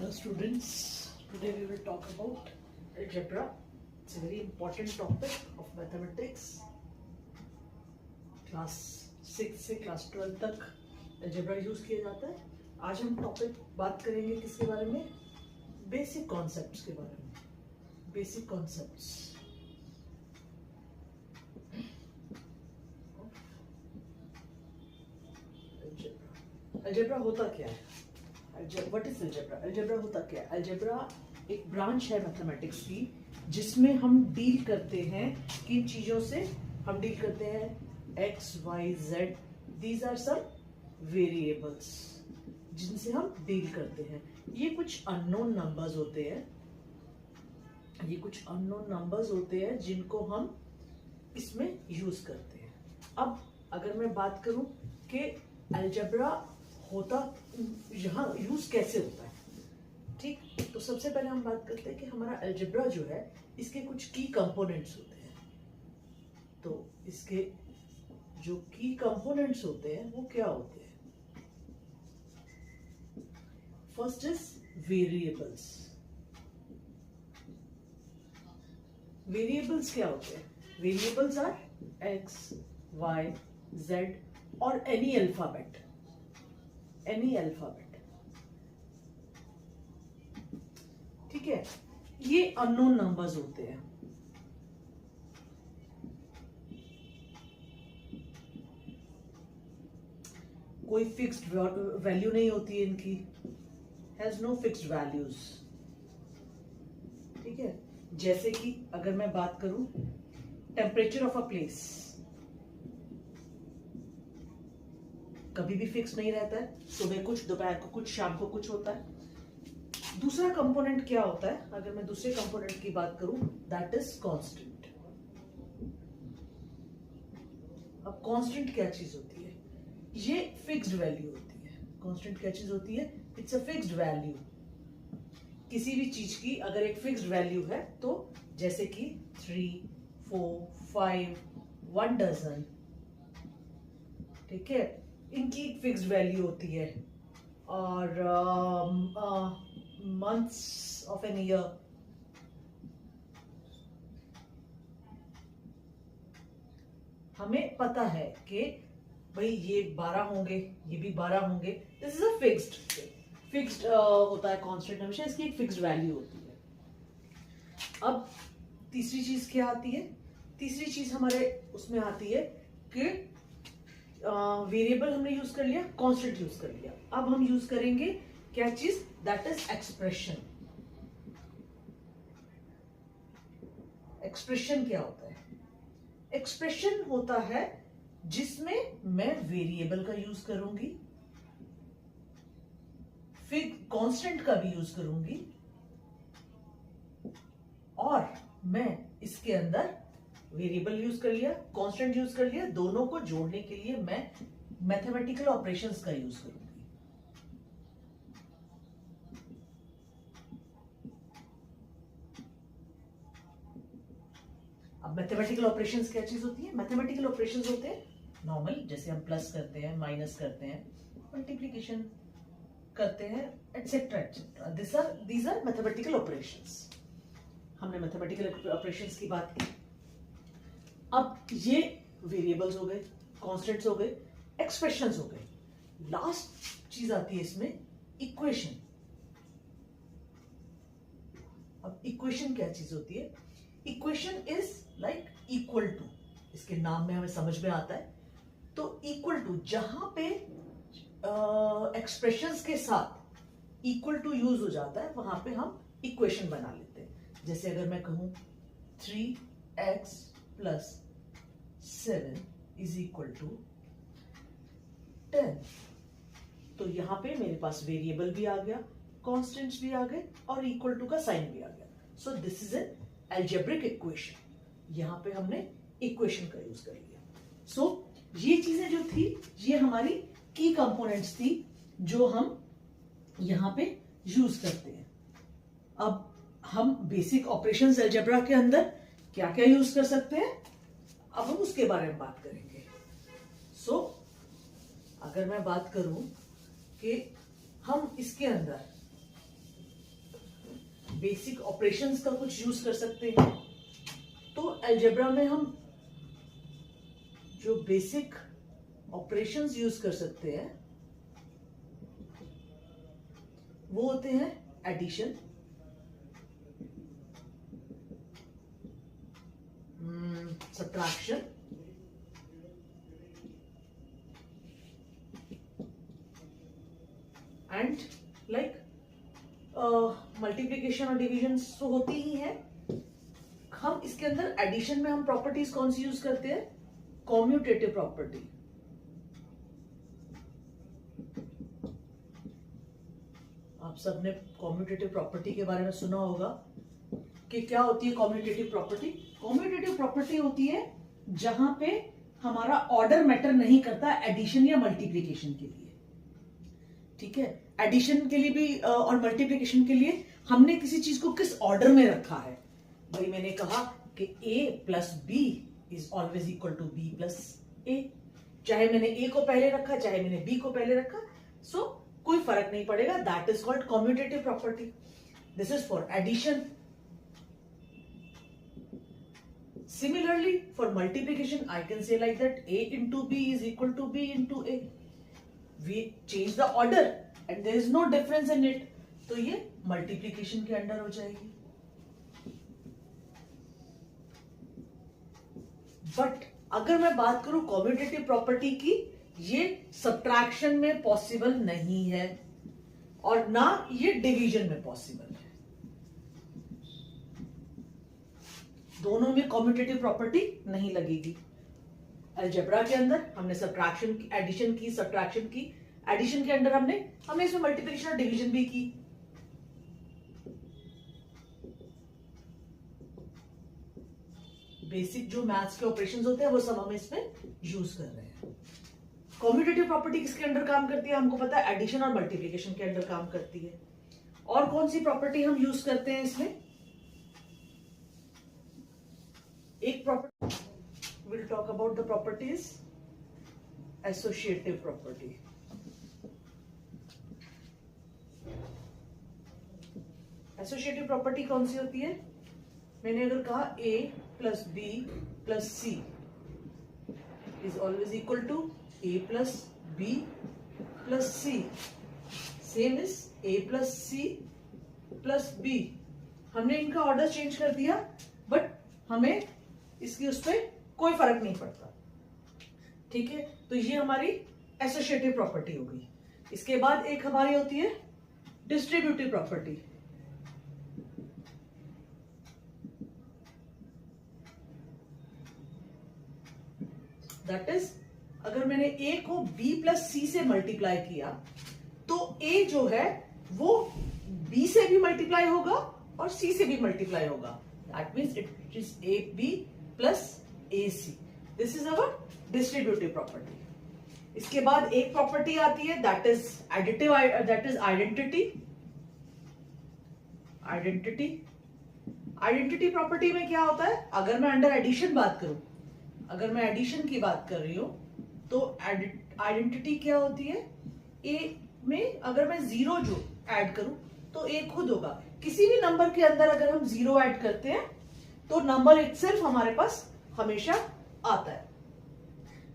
Hello students, today we will talk about algebra. It's a very important topic of mathematics. Class 6 से class 12 तक algebra use किया जाता है. आज हम टॉपिक बात करेंगे किसके बारे में? बेसिक कॉन्सेप्ट्स के बारे में. Basic concepts. अलजेब्रा होता क्या है? What is algebra? अलजेब्रा होता क्या है? अलजेब्रा एक ब्रांच है मैथमेटिक्स की जिसमें हम डील करते हैं किन चीजों से. हम डील करते हैं X Y Z. These are some variables जिनसे हम डील करते हैं. ये कुछ अननोन नंबर्स होते हैं. ये कुछ अननोन नंबर्स होते हैं जिनको हम इसमें यूज करते हैं. अब अगर मैं बात करूं कि अलजेब्रा होता यहाँ यूज कैसे होता है, ठीक, तो सबसे पहले हम बात करते हैं कि हमारा अलजेब्रा जो है इसके कुछ की कंपोनेंट्स होते हैं. तो इसके जो की कंपोनेंट्स होते हैं वो क्या होते हैं? First is variables. वेरिएबल्स क्या होते हैं? Variables are X Y Z और एनी अल्फाबेट. एनी अल्फाबेट, ठीक है. ये अननोन नंबर्स होते हैं. कोई फिक्स्ड वैल्यू नहीं होती है इनकी. Has no fixed values. ठीक है. जैसे कि अगर मैं बात करूं टेम्परेचर ऑफ अ प्लेस, कभी भी फिक्स नहीं रहता है. सुबह कुछ, दोपहर को कुछ, शाम को कुछ होता है. दूसरा कंपोनेंट क्या होता है? अगर मैं दूसरे कंपोनेंट की बात करूं, दैट इज कांस्टेंट. अब कांस्टेंट क्या चीज होती है? ये फिक्स्ड वैल्यू होती है. कांस्टेंट क्या चीज होती है? It's a fixed value. किसी भी चीज की अगर एक फिक्स्ड वैल्यू है, तो जैसे कि 3, 4, 5, 1 डजन, ठीक है, इनकी एक फिक्स्ड वैल्यू होती है. और मंथ्स ऑफ एन ईयर, हमें पता है कि भाई ये 12 होंगे, ये भी 12 होंगे. दिस इज अ फिक्स्ड होता है. कांस्टेंट हमेशा इसकी एक फिक्स्ड वैल्यू होती है. अब तीसरी चीज क्या आती है? तीसरी चीज हमारे उसमें आती है कि वेरिएबल हमने यूज कर लिया, कांस्टेंट यूज कर लिया. अब हम यूज करेंगे क्या चीज? That is expression. एक्सप्रेशन क्या होता है? एक्सप्रेशन होता है जिसमें मैं वेरिएबल का यूज करूंगी, फिर कांस्टेंट का भी यूज करूंगी, और मैं इसके अंदर वेरिएबल यूज कर लिया, कांस्टेंट यूज कर लिया, दोनों को जोड़ने के लिए मैं मैथमेटिकल ऑपरेशंस का यूज करूंगी. अब मैथमेटिकल ऑपरेशंस क्या चीज होती है? मैथमेटिकल ऑपरेशंस होते हैं नॉर्मल, जैसे हम प्लस करते हैं, माइनस करते हैं, मल्टीप्लिकेशन करते हैं, etcetera etcetera. These are mathematical operations. हमने मैथमेटिकल ऑपरेशंस की बात की. अब ये वेरिएबल्स हो गए, कांस्टेंट्स हो गए, एक्सप्रेशंस हो गए. लास्ट चीज आती है इसमें, इक्वेशन. अब इक्वेशन क्या चीज होती है? Equation is like equal to. इसके नाम में हमें समझ में आता है. तो इक्वल टू, जहां पे एक्सप्रेशंस के साथ इक्वल टू यूज हो जाता है, वहां पे हम इक्वेशन बना लेते हैं. जैसे अगर मैं कहूं 3x + 7 इज इक्वल टू 10, तो यहां पे मेरे पास वेरिएबल भी आ गया, कांस्टेंट्स भी आ गए, और इक्वल टू का साइन भी आ गया. So this is an algebraic equation. यहां पे हमने इक्वेशन का यूज कर लिया. सो ये चीजें जो थी, ये हमारी की कंपोनेंट्स थी जो हम यहां पे यूज करते हैं. अब हम बेसिक ऑपरेशंस अलजेब्रा के अंदर क्या क्या यूज कर सकते हैं, अब हम उसके बारे में बात करेंगे. सो अगर मैं बात करूं कि हम इसके अंदर बेसिक ऑपरेशंस का कुछ यूज कर सकते हैं। तो अलजेब्रा में हम जो बेसिक ऑपरेशंस यूज कर सकते हैं वो होते हैं addition, subtraction, and like multiplication और डिवीजन तो होती ही है। हम इसके अंदर एडिशन में हम प्रॉपर्टीज कौन सी यूज करते हैं? Commutative property. आप सबने कॉम्यूटेटिव प्रॉपर्टी के बारे में सुना होगा कि क्या होती है कॉम्यूटेटिव प्रॉपर्टी। कॉम्यूटेटिव प्रॉपर्टी होती है जहां पे हमारा ऑर्डर मैटर नहीं करता एडिशन या मल्टीप्लिकेशन के लिए। ठीक है, एडिशन के लिए भी और मल्टीप्लिकेशन के लिए हमने किसी चीज को किस ऑर्डर में रखा है। भाई मैंने कहा कि a plus B is always equal to B plus A, चाहे मैंने a को पहले रखा चाहे मैंने b को पहले रखा, सो कोई फर्क नहीं पड़ेगा। That is called commutative property. This is for addition. Similarly, for multiplication, I can say like that a into b is equal to b into a. We change the order and there is no difference in it. तो ये multiplication के under हो जाएगी। But अगर मैं बात करूं commutative property की, ये सब्ट्रैक्शन में पॉसिबल नहीं है और ना ये डिवीजन में पॉसिबल है। दोनों में कॉम्यूटेटिव प्रॉपर्टी नहीं लगेगी। अलजेब्रा के अंदर हमने सब्ट्रैक्शन की, एडिशन की, सब्ट्रैक्शन की। एडिशन के अंदर हमने इसमें मल्टीप्लिकेशन और डिवीजन भी की। बेसिक जो मैथ्स के ऑपरेशंस होते हैं वो सब हम इसमें यूज कर रहे हैं। कॉम्यूटेटिव प्रॉपर्टी किसके अंडर काम करती है? हमको पता है एडिशन और मल्टीप्लिकेशन के अंडर काम करती है। और कौन सी प्रॉपर्टी हम यूज करते हैं इसमें? एक property, we'll talk about the properties, associative property। Associative property कौन सी होती है? मैंने अगर कहा a plus B plus C is always equal to a plus B plus C, same is a plus C plus B. हमने इनका order change कर दिया बट हमें इसकी उस पर कोई फर्क नहीं पड़ता। ठीक है, तो ये हमारी एसोसिएटिव प्रॉपर्टी हो गई। इसके बाद एक हमारी होती है डिस्ट्रीब्यूटिव प्रॉपर्टी। दैट इज, अगर मैंने a को b प्लस सी से मल्टीप्लाई किया तो a जो है वो b से भी मल्टीप्लाई होगा और c से भी मल्टीप्लाई होगा। That means it is ab plus ac। This is our distributive property. इसके बाद एक प्रॉपर्टी आती है that is additive, that is identity. Identity property में क्या होता है? अगर मैं अंडर एडिशन बात करूं, अगर मैं एडिशन की बात कर रही हूं तो आइडेंटिटी क्या होती है? a में अगर मैं जीरो जो ऐड करूं तो a खुद होगा। किसी भी नंबर के अंदर अगर हम जीरो ऐड करते हैं तो नंबर इटसेल्फ हमारे पास हमेशा आता है।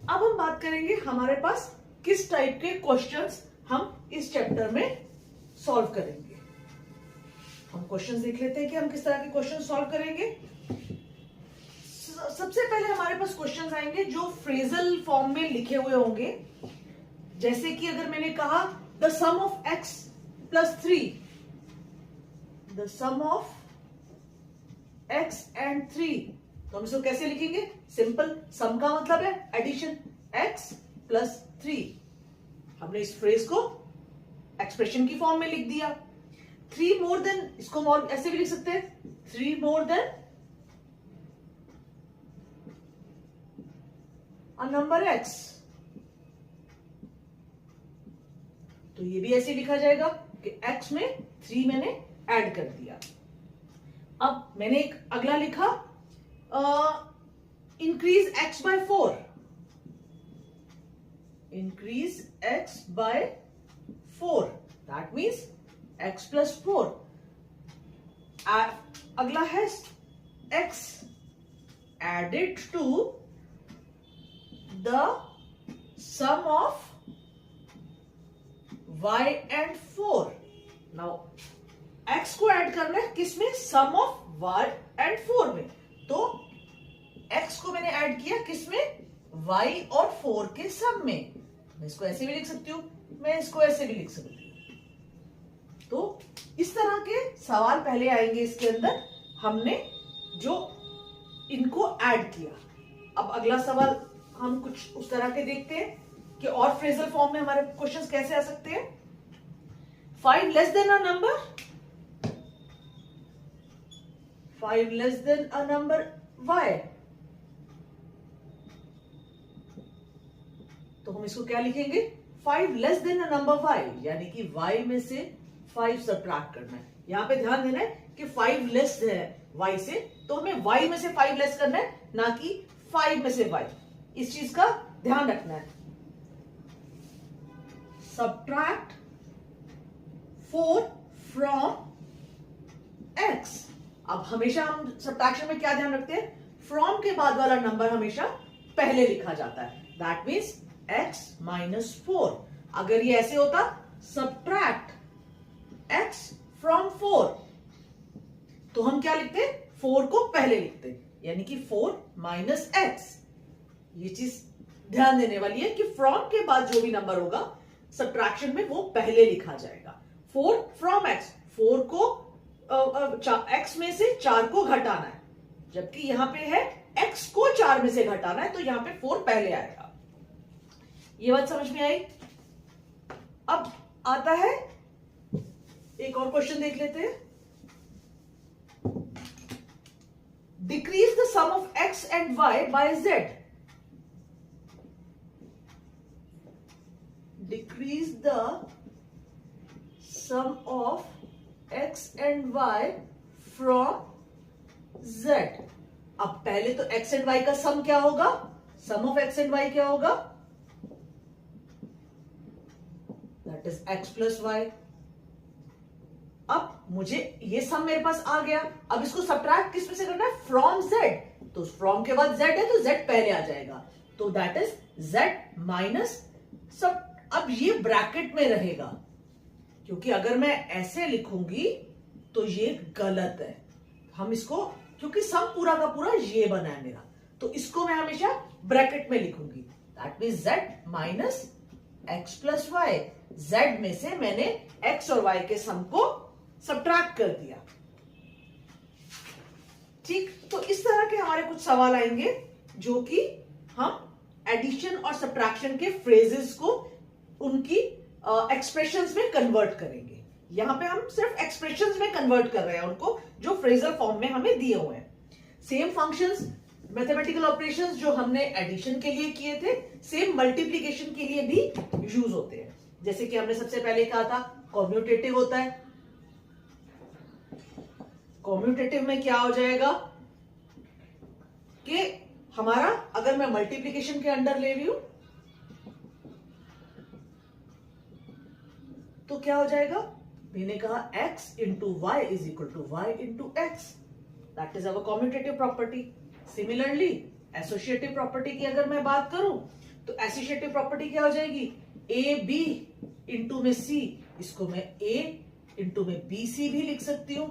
अब हम बात करेंगे हमारे पास किस टाइप के क्वेश्चंस हम इस चैप्टर में सॉल्व करेंगे। हम क्वेश्चंस देख लेते हैं कि हम किस तरह के क्वेश्चन सॉल्व करेंगे। सबसे पहले हमारे पास क्वेश्चंस आएंगे जो फ्रेजल फॉर्म में लिखे हुए होंगे। जैसे कि अगर मैंने कहा the sum of x plus 3, the sum of x and 3, तो हम इसको कैसे लिखेंगे? सिंपल, सम का मतलब है एडिशन, x प्लस 3। हमने इस फ्रेज को एक्सप्रेशन की फॉर्म में लिख दिया। 3 मोर देन, इसको और ऐसे भी लिख सकते हैं, 3 more than a number x। तो ये भी ऐसे लिखा जाएगा कि x में 3 मैंने ऐड कर दिया। अब मैंने एक अगला लिखा increase x by 4, increase x by 4, that means x plus 4। अगला है x added to the sum of y and 4. Now x को ऐड करना है किसमें? सम ऑफ y एंड 4 में। तो x को मैंने ऐड किया किसमें? y और 4 के सम में। मैं इसको ऐसे भी लिख सकती हूं, मैं इसको ऐसे भी लिख सकती हूं। तो इस तरह के सवाल पहले आएंगे इसके अंदर, हमने जो इनको ऐड किया। अब अगला सवाल हम कुछ उस तरह के देखते हैं कि और फ्रेजल फॉर्म में हमारे क्वेश्चंस कैसे आ सकते हैं। 5 less than a number, 5 less than a number y, तो हम इसको क्या लिखेंगे? 5 less than a number y, यानी कि y में से 5 सब्ट्रैक्ट करना है। यहां पे ध्यान देना है कि 5 लेस है y से, तो हमें y में से 5 लेस करना है, ना कि 5 में से y। इस चीज का ध्यान रखना है। Subtract 4 from x। अब हमेशा हम सब्ट्रैक्शन में क्या ध्यान रखते हैं? फ्रॉम के बाद वाला नंबर हमेशा पहले लिखा जाता है। That means x minus 4। अगर ये ऐसे होता सब्ट्रैक्ट x फ्रॉम 4, तो हम क्या लिखते? 4 को पहले लिखते, यानी कि 4 माइनस x। ये चीज ध्यान देने वाली है कि फ्रॉम के बाद जो भी नंबर होगा सब्ट्रैक्शन में वो पहले लिखा जाएगा। 4 फ्रॉम x, 4 को x में से 4 को घटाना है, जबकि यहां पे है x को 4 में से घटाना है, तो यहां पे 4 पहले आएगा। ये बात समझ में आई? अब आता है एक और क्वेश्चन देख लेते हैं। Decrease the sum of x and y by z। Decrease the sum of x and y from z। अब पहले तो x एंड y का सम क्या होगा? सम ऑफ x एंड y क्या होगा? That is x plus y। अब मुझे ये सम मेरे पास आ गया, अब इसको सब्ट्रैक्ट किस में से करना है? From z। तो फ्रॉम के बाद z है तो z पहले आ जाएगा, तो दैट इज z माइनस सब। अब ये ब्रैकेट में रहेगा, क्योंकि अगर मैं ऐसे लिखूंगी तो ये गलत है। हम इसको, क्योंकि सम पूरा का पूरा ये बना है मेरा, तो इसको मैं हमेशा ब्रैकेट में लिखूंगी। That means z minus x plus y. z में से मैंने x और y के सम को सब्ट्रैक्ट कर दिया। ठीक, तो इस तरह के हमारे कुछ सवाल आएंगे जो कि हम एडिशन और सब्ट्रैक्शन के फ्रेजेस को उनकी एक्सप्रेशंस में कन्वर्ट करेंगे। यहां पे हम सिर्फ एक्सप्रेशंस में कन्वर्ट कर रहे हैं उनको, जो फ्रेजल फॉर्म में हमें दिए हुए हैं। सेम फंक्शंस, मैथमेटिकल ऑपरेशंस जो हमने एडिशन के लिए किए थे, सेम मल्टीप्लिकेशन के लिए भी यूज होते हैं। जैसे कि हमने सबसे पहले कहा था कॉम्यूटेटिव होता है। कॉम्यूटेटिव में क्या हो जाएगा कि हमारा, अगर मैं मल्टीप्लिकेशन के अंडर ले रही हूं तो क्या हो जाएगा? मैंने कहा x into y is equal to y into x. That is our commutative property. Similarly associative property की अगर मैं बात करूं तो एसोसिएटिव प्रॉपर्टी क्या हो जाएगी? ए बी इंटू में सी, इसको मैं a इंटू में बी सी भी लिख सकती हूं,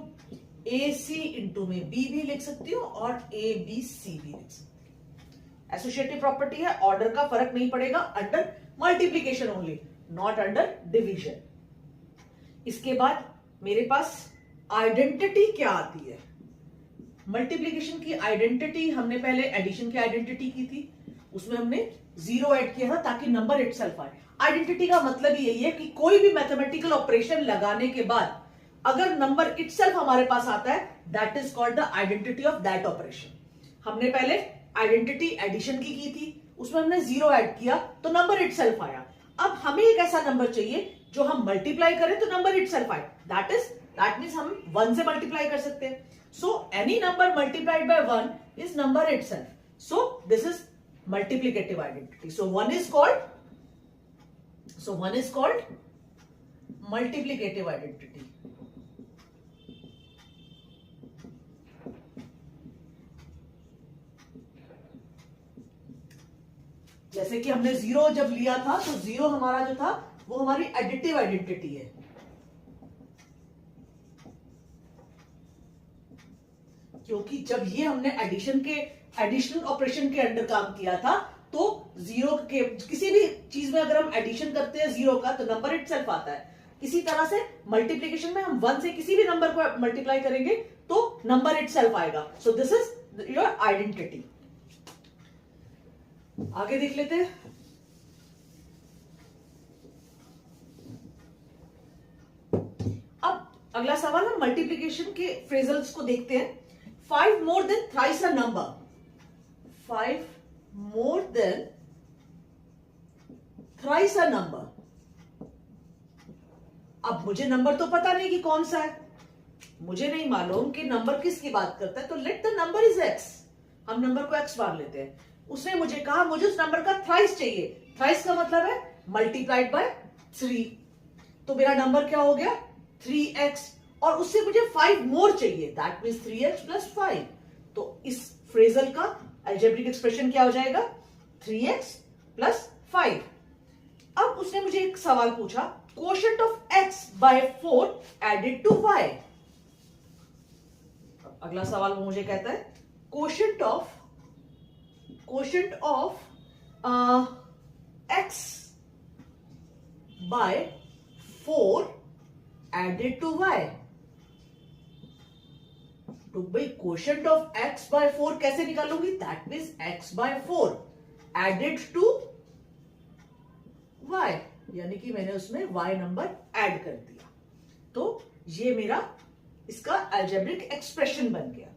ए सी इंटू में बी भी लिख सकती हूं, और ए बी सी भी लिख सकती हूं। एसोसिएटिव प्रॉपर्टी है, ऑर्डर का फर्क नहीं पड़ेगा, under multiplication only, not under division. इसके बाद मेरे पास आइडेंटिटी क्या आती है? मल्टीप्लिकेशन की आइडेंटिटी हमने पहले एडिशन की आइडेंटिटी की थी, उसमें हमने 0 ऐड किया था ताकि नंबर इटसेल्फ आए। आइडेंटिटी का मतलब ही यही है कि कोई भी मैथमेटिकल ऑपरेशन लगाने के बाद अगर नंबर इटसेल्फ हमारे पास आता है, that is called the identity of that operation. हमने पहले आइडेंटिटी एडिशन की थी, उसमें हमने 0 ऐड किया तो नंबर इटसेल्फ आया। अब हमें एक ऐसा नंबर चाहिए जो हम मल्टीप्लाई करें तो नंबर इटसेल्फ आए, दैट मींस हम 1 से मल्टीप्लाई कर सकते हैं। So any number multiplied by 1 is number itself. So this is multiplicative identity. So one is called, multiplicative identity। जैसे कि हमने जीरो जब लिया था तो जीरो हमारा जो था वो हमारी एडिटिव आइडेंटिटी है, क्योंकि जब ये हमने एडिशनल ऑपरेशन के अंडर काम किया था तो जीरो के किसी भी चीज में अगर हम एडिशन करते हैं जीरो का तो नंबर इटसेल्फ आता है। इसी तरह से मल्टीप्लिकेशन में हम 1 से किसी भी नंबर को मल्टीप्लाई करेंगे तो नंबर इटसेल्फ आएगा। So this is your identity. आगे देख लेते हैं। अब अगला सवाल हम मल्टीप्लिकेशन के फ्रेजल्स को देखते हैं। 5 more than thrice a number. 5 more than thrice a number. अब मुझे नंबर तो पता नहीं कि कौन सा है, मुझे नहीं मालूम कि नंबर किसकी बात करता है, तो let the number is x। हम नंबर को x मान लेते हैं। उसने मुझे कहा मुझे उस नंबर का थ्राइस चाहिए। थ्राइस का मतलब है मल्टीप्लाइड बाय 3। तो मेरा नंबर क्या हो गया 3x, और उससे मुझे 5 मोर चाहिए, दैट मीन्स 3x प्लस 5। तो इस फ्रेजल का अलजेब्रिक एक्सप्रेशन क्या हो जाएगा 3x प्लस 5। अब उसने मुझे एक सवाल पूछा, quotient of x by 4 added to y। अगला सवाल वो मुझे कहता है quotient of x by 4 added to y। तो भाई क्वोशंट ऑफ x बाय 4 कैसे निकालूंगी, that means x by 4 added to y, यानी कि मैंने उसमें y नंबर ऐड कर दिया। तो ये मेरा इसका अलजेब्रिक एक्सप्रेशन बन गया।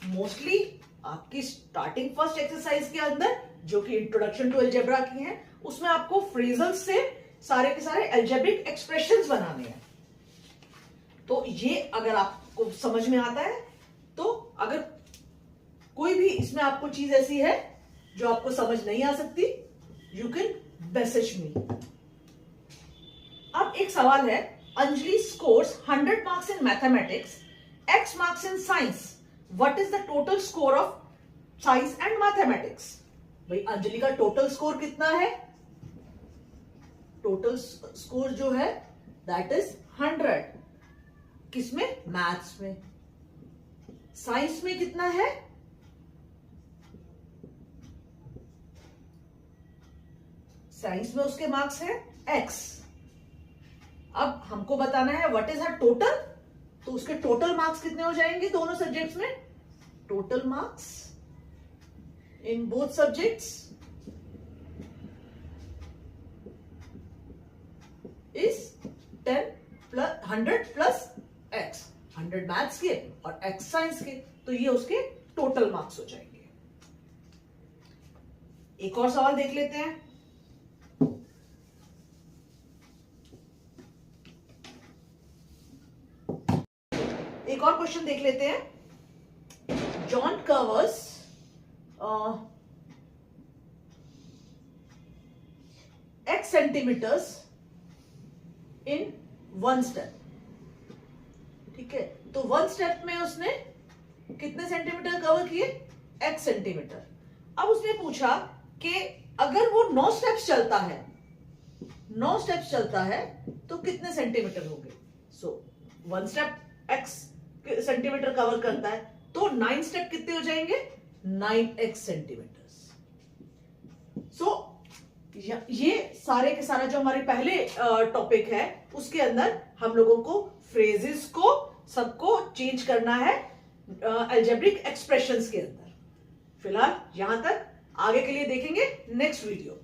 मोस्टली आपकी स्टार्टिंग फर्स्ट एक्सरसाइज के अंदर जो कि इंट्रोडक्शन टू अलजेब्रा की है, उसमें आपको फ्रेजल्स से सारे के सारे अलजेब्रिक एक्सप्रेशंस बनाने हैं। तो ये अगर आपको समझ में आता है, तो अगर कोई भी इसमें आपको चीज ऐसी है जो आपको समझ नहीं आ सकती, यू कैन मैसेज मी। अब एक सवाल है, Anjali scores 100 marks in mathematics, x marks in science, what is the total score of science and mathematics. भाई अंजलि का टोटल स्कोर कितना है, टोटल स्कोर जो है दैट इज 100। किसमें, मैथ्स में। साइंस में कितना है, साइंस में उसके मार्क्स है x। अब हमको बताना है व्हाट इज हर टोटल, तो उसके टोटल मार्क्स कितने हो जाएंगे दोनों सब्जेक्ट्स में, total marks in both subjects is 100 plus x। 100 maths के और x साइंस के, तो ये उसके टोटल मार्क्स हो जाएंगे। एक और सवाल देख लेते हैं। एक और क्वेश्चन देख लेते हैं। जॉन कवर्स x सेंटीमीटर्स इन 1 स्टेप। ठीक है, तो 1 स्टेप में उसने कितने सेंटीमीटर कवर किए, x सेंटीमीटर। अब उसने पूछा कि अगर वो 9 स्टेप्स चलता है, 9 स्टेप्स चलता है तो कितने सेंटीमीटर होंगे। सो 1 स्टेप x सेंटीमीटर कवर करता है, तो 9 स्टेप कितने हो जाएंगे, 9x सेंटीमीटर। सो ये सारे के सारा जो हमारे पहले टॉपिक है उसके अंदर हम लोगों को फ्रेजेस को सबको चेंज करना है अलजेब्रिक एक्सप्रेशंस के अंदर। फिलहाल यहां तक, आगे के लिए देखेंगे नेक्स्ट वीडियो।